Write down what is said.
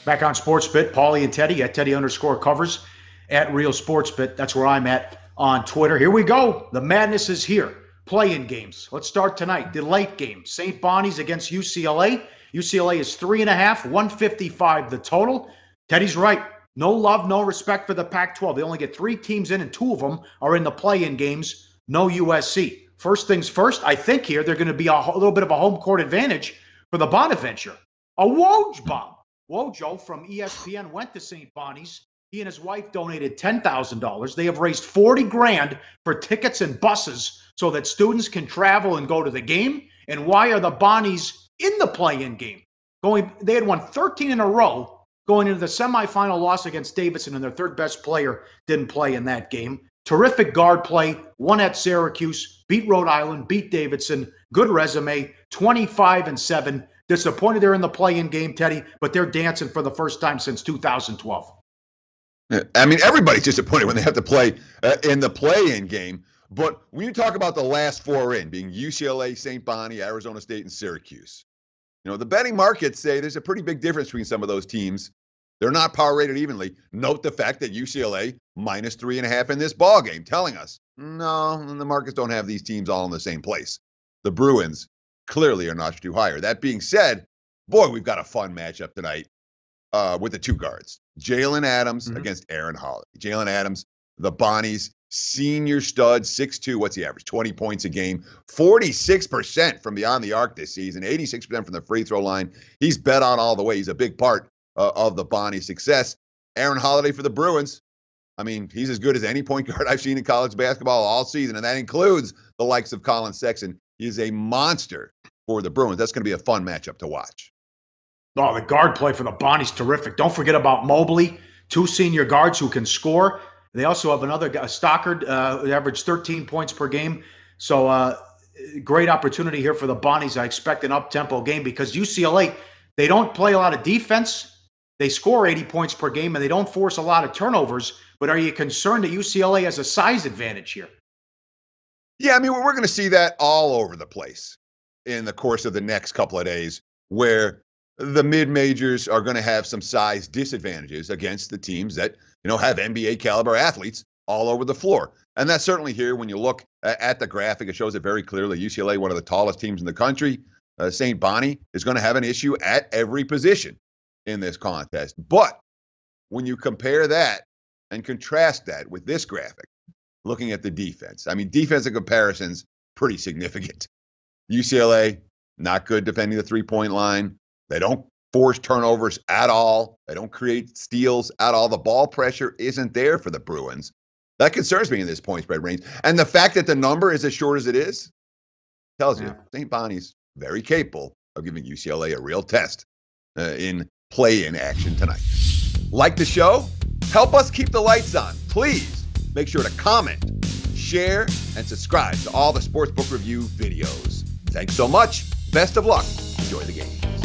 Back on SportsBit, Pauly and Teddy at Teddy_Covers at Real SportsBit. That's where I'm at on Twitter. Here we go. The madness is here. Play-in games. Let's start tonight. The late game. St. Bonnie's against UCLA. UCLA is 3.5, 155 the total. Teddy's right. No love, no respect for the Pac-12. They only get 3 teams in, and 2 of them are in the play-in games. No USC. First things first, I think here they're going to be a little bit of a home court advantage for the Bonaventure. A Woj bomb. Wojo from ESPN went to St. Bonnie's. He and his wife donated $10,000. They have raised $40,000 for tickets and buses so that students can travel and go to the game. And why are the Bonnies in the play-in game? They had won 13 in a row going into the semifinal loss against Davidson, and their third best player didn't play in that game. Terrific guard play, won at Syracuse, beat Rhode Island, beat Davidson. Good resume, 25-7. Disappointed they're in the play-in game, Teddy, but they're dancing for the first time since 2012. I mean, everybody's disappointed when they have to play in the play-in game. But when you talk about the last 4 in, being UCLA, St. Bonnie, Arizona State, and Syracuse, you know, the betting markets say there's a pretty big difference between some of those teams. They're not power rated evenly. Note the fact that UCLA minus 3.5 in this ball game, telling us, no, the markets don't have these teams all in the same place. The Bruins clearly are notch too higher. That being said, boy, we've got a fun matchup tonight with the 2 guards. Jalen Adams against Aaron Holiday. Jalen Adams, the Bonnies, senior stud, 6'2", what's the average? 20 points a game, 46% from beyond the arc this season, 86% from the free throw line. He's bet on all the way. He's a big part of the Bonnie success. Aaron Holiday for the Bruins. I mean, he's as good as any point guard I've seen in college basketball all season, and that includes the likes of Colin Sexton. He's a monster for the Bruins. That's going to be a fun matchup to watch. Oh, the guard play for the Bonnie's terrific. Don't forget about Mobley, 2 senior guards who can score. They also have another guy, Stockard, who averaged 13 points per game. So great opportunity here for the Bonnies. I expect an up-tempo game because UCLA, they don't play a lot of defense. They score 80 points per game, and they don't force a lot of turnovers. But are you concerned that UCLA has a size advantage here? Yeah, I mean, we're going to see that all over the place in the course of the next couple of days, where the mid-majors are going to have some size disadvantages against the teams that, you know, have NBA caliber athletes all over the floor. And that's certainly here when you look at the graphic. It shows it very clearly. UCLA, one of the tallest teams in the country. St. Bonnie is going to have an issue at every position in this contest. But when you compare that and contrast that with this graphic, looking at the defense, I mean, defensive comparisons, pretty significant. UCLA, not good defending the three-point line. They don't force turnovers at all. They don't create steals at all. The ball pressure isn't there for the Bruins. That concerns me in this point spread range. And the fact that the number is as short as it is tells you St. Bonnie's very capable of giving UCLA a real test in play-in action tonight. Like the show? Help us keep the lights on. Please make sure to comment, share, and subscribe to all the Sportsbook Review videos. Thanks so much. Best of luck. Enjoy the game.